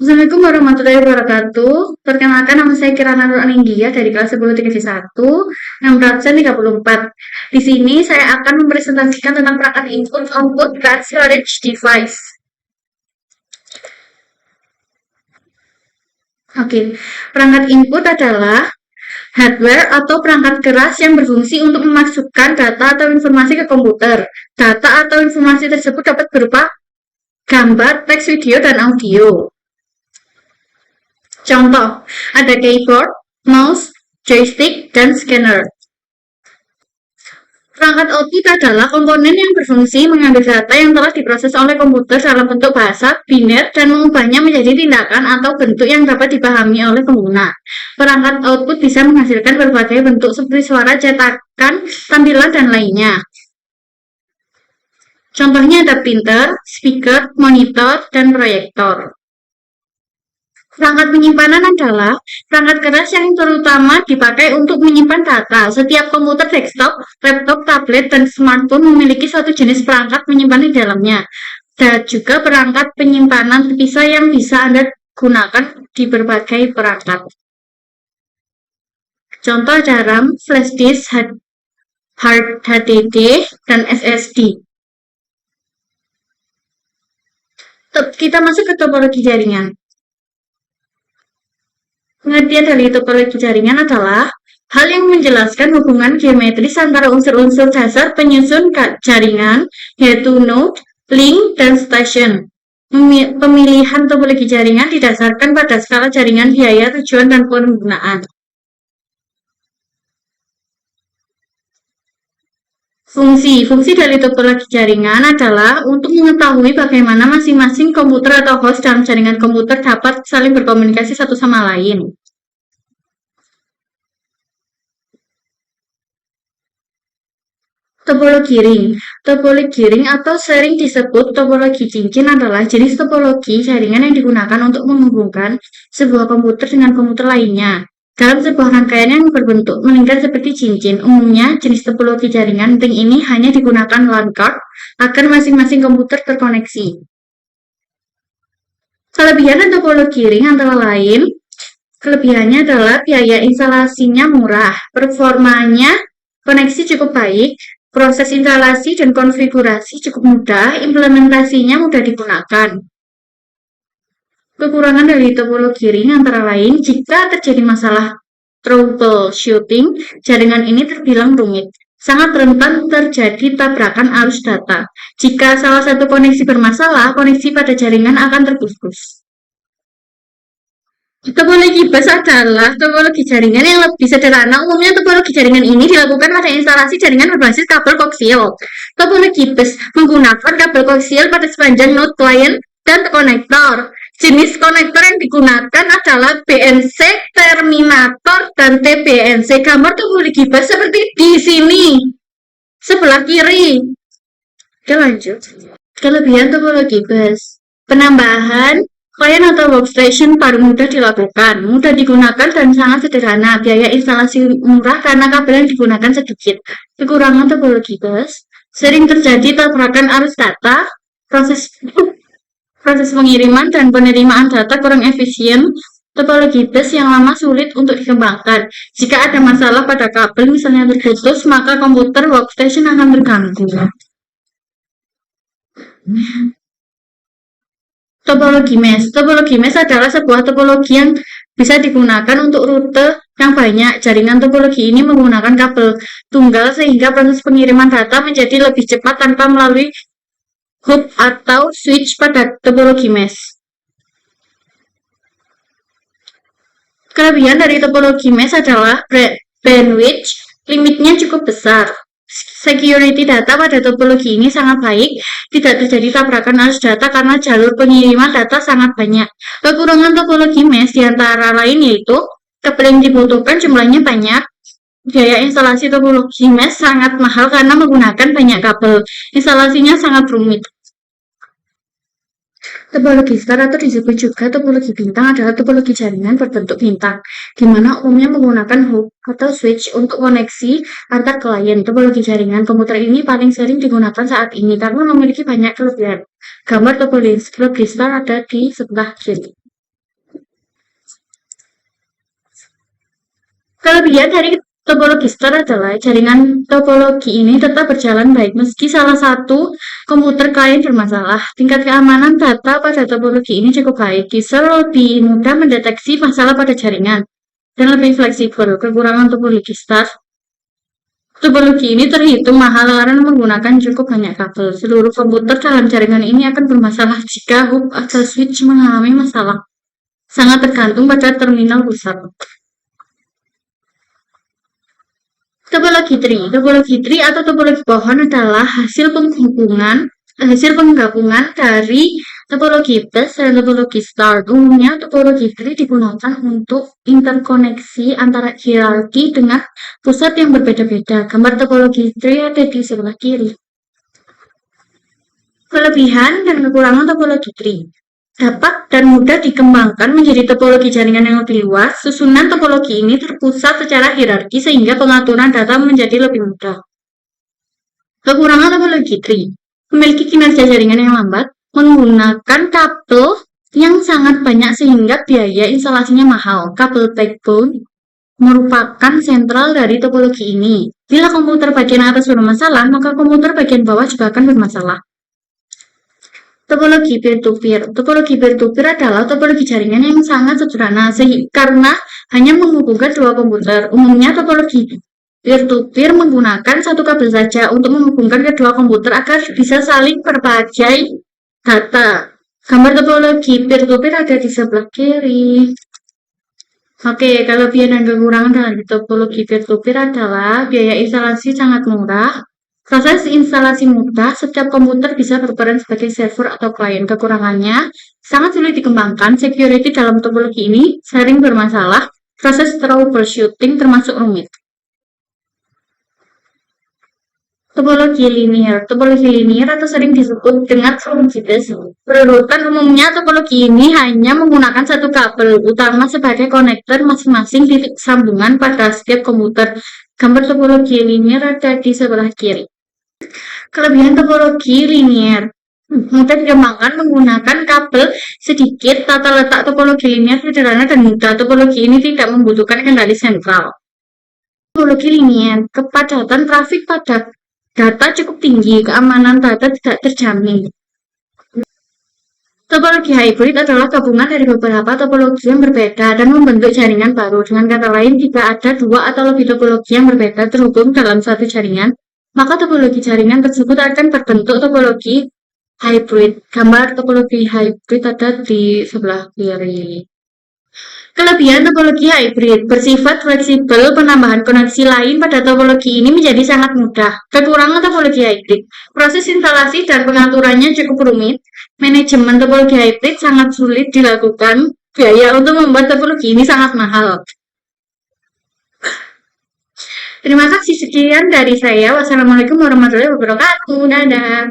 Assalamualaikum warahmatullahi wabarakatuh. Perkenalkan nama saya Kirana Nur Anindya dari kelas 10 1, nomor absen 34. Di sini saya akan mempresentasikan tentang perangkat input, output, dan storage device. Oke, perangkat input adalah hardware atau perangkat keras yang berfungsi untuk memasukkan data atau informasi ke komputer. Data atau informasi tersebut dapat berupa gambar, teks, video, dan audio. Contoh, ada keyboard, mouse, joystick, dan scanner. Perangkat output adalah komponen yang berfungsi mengambil data yang telah diproses oleh komputer dalam bentuk bahasa, biner, dan mengubahnya menjadi tindakan atau bentuk yang dapat dipahami oleh pengguna. Perangkat output bisa menghasilkan berbagai bentuk seperti suara, cetakan, tampilan, dan lainnya. Contohnya ada printer, speaker, monitor, dan proyektor. Perangkat penyimpanan adalah perangkat keras yang terutama dipakai untuk menyimpan data. Setiap komputer desktop, laptop, tablet, dan smartphone memiliki suatu jenis perangkat menyimpan di dalamnya. Dan juga perangkat penyimpanan terpisah yang bisa Anda gunakan di berbagai perangkat. Contoh ada RAM, flash disk, hard HDD, dan SSD. Kita masuk ke topologi jaringan. Pengertian dari topologi jaringan adalah hal yang menjelaskan hubungan geometris antara unsur-unsur dasar penyusun jaringan, yaitu node, link, dan station. Pemilihan topologi jaringan didasarkan pada skala jaringan, biaya, tujuan, dan penggunaan. Fungsi dari topologi jaringan adalah untuk mengetahui bagaimana masing-masing komputer atau host dalam jaringan komputer dapat saling berkomunikasi satu sama lain. Topologi ring. Topologi ring atau sering disebut topologi cincin adalah jenis topologi jaringan yang digunakan untuk menghubungkan sebuah komputer dengan komputer lainnya dalam sebuah rangkaian yang berbentuk melingkar seperti cincin. Umumnya, jenis topologi jaringan ring ini hanya digunakan LAN card agar masing-masing komputer terkoneksi. Kelebihan topologi ring antara lain, kelebihannya adalah biaya instalasinya murah, performanya koneksi cukup baik, proses instalasi dan konfigurasi cukup mudah, implementasinya mudah digunakan. Kekurangan dari topologi ring antara lain, jika terjadi masalah troubleshooting, jaringan ini terbilang rumit. Sangat rentan terjadi tabrakan arus data. Jika salah satu koneksi bermasalah, koneksi pada jaringan akan terputus. Topologi bus adalah topologi jaringan yang lebih sederhana. Umumnya topologi jaringan ini dilakukan pada instalasi jaringan berbasis kabel koaksial. Topologi bus menggunakan kabel koaksial pada sepanjang node client dan konektor. Jenis konektor yang digunakan adalah BNC, terminator, dan TBNC. Gambar topologi bus seperti di sini, sebelah kiri. Oke, lanjut. Kelebihan topologi bus. Penambahan klien atau workstation paling mudah dilakukan, mudah digunakan, dan sangat sederhana. Biaya instalasi murah karena kabel yang digunakan sedikit. Kekurangan topologi bus. Sering terjadi tabrakan arus data, proses pengiriman dan penerimaan data kurang efisien, topologi bus yang lama sulit untuk dikembangkan. Jika ada masalah pada kabel, misalnya terputus, maka komputer workstation akan terganggu. Topologi mesh. Topologi mesh adalah sebuah topologi yang bisa digunakan untuk rute yang banyak. Jaringan topologi ini menggunakan kabel tunggal sehingga proses pengiriman data menjadi lebih cepat tanpa melalui hub atau switch pada topologi mesh. Kelebihan dari topologi mesh adalah bandwidth limitnya cukup besar. Security data pada topologi ini sangat baik, tidak terjadi tabrakan arus data karena jalur pengiriman data sangat banyak. Kekurangan topologi mesh diantara lain yaitu kabel yang dibutuhkan jumlahnya banyak, biaya instalasi topologi mesh sangat mahal karena menggunakan banyak kabel, instalasinya sangat rumit. Topologi star atau disebut juga topologi bintang adalah topologi jaringan berbentuk bintang, di mana umumnya menggunakan hub atau switch untuk koneksi antar klien. Topologi jaringan komputer ini paling sering digunakan saat ini karena memiliki banyak kelebihan. Gambar topologi star ada di sebelah kiri. Kelebihan dari topologi star adalah jaringan topologi ini tetap berjalan baik meski salah satu komputer klien bermasalah. Tingkat keamanan data pada topologi ini cukup baik, user lebih mudah mendeteksi masalah pada jaringan dan lebih fleksibel. Kekurangan topologi star, topologi ini terhitung mahal karena menggunakan cukup banyak kabel. Seluruh komputer dalam jaringan ini akan bermasalah jika hub atau switch mengalami masalah. Sangat tergantung pada terminal pusat. Topologi tree atau topologi pohon adalah hasil penggabungan dari topologi bus dan topologi star. Umumnya topologi tree digunakan untuk interkoneksi antara hierarki dengan pusat yang berbeda-beda. Gambar topologi tree ada di sebelah kiri. Kelebihan dan kekurangan topologi tree dapat dan mudah dikembangkan menjadi topologi jaringan yang lebih luas. Susunan topologi ini terpusat secara hierarki sehingga pengaturan data menjadi lebih mudah. Kekurangan topologi tree memiliki kinerja jaringan yang lambat, menggunakan kabel yang sangat banyak sehingga biaya instalasinya mahal. Kabel backbone merupakan sentral dari topologi ini. Bila komputer bagian atas bermasalah, maka komputer bagian bawah juga akan bermasalah. Topologi peer-to-peer. Topologi peer-to-peer adalah topologi jaringan yang sangat sederhana karena hanya menghubungkan dua komputer. Umumnya topologi peer-to-peer menggunakan satu kabel saja untuk menghubungkan kedua komputer agar bisa saling berbagi data. Gambar topologi peer-to-peer ada di sebelah kiri. Oke, kelebihan dan kekurangan dari topologi peer-to-peer adalah biaya instalasi sangat murah, proses instalasi mudah, setiap komputer bisa berperan sebagai server atau klien. Kekurangannya, sangat sulit dikembangkan, security dalam topologi ini sering bermasalah, proses troubleshooting termasuk rumit. Topologi linier. Topologi linier atau sering disebut dengan topologi bus. Berurutan umumnya topologi ini hanya menggunakan satu kabel utama sebagai konektor masing-masing titik sambungan pada setiap komputer. Gambar topologi linier ada di sebelah kiri. Kelebihan topologi linier mudah dikembangkan menggunakan kabel sedikit. Tata letak topologi linier sederhana dan mudah. Topologi ini tidak membutuhkan kendali sentral. Topologi linier, kepadatan trafik pada data cukup tinggi, keamanan data tidak terjamin. Topologi hybrid adalah gabungan dari beberapa topologi yang berbeda dan membentuk jaringan baru. Dengan kata lain, jika ada dua atau lebih topologi yang berbeda terhubung dalam satu jaringan, maka topologi jaringan tersebut akan berbentuk topologi hybrid. Gambar topologi hybrid ada di sebelah kiri. Kelebihan topologi hybrid bersifat fleksibel, penambahan koneksi lain pada topologi ini menjadi sangat mudah. Kekurangan topologi hybrid, proses instalasi dan pengaturannya cukup rumit. Manajemen topologi hybrid sangat sulit dilakukan. Biaya untuk membuat topologi ini sangat mahal. Terima kasih, sekian dari saya. Wassalamualaikum warahmatullahi wabarakatuh. Dadah.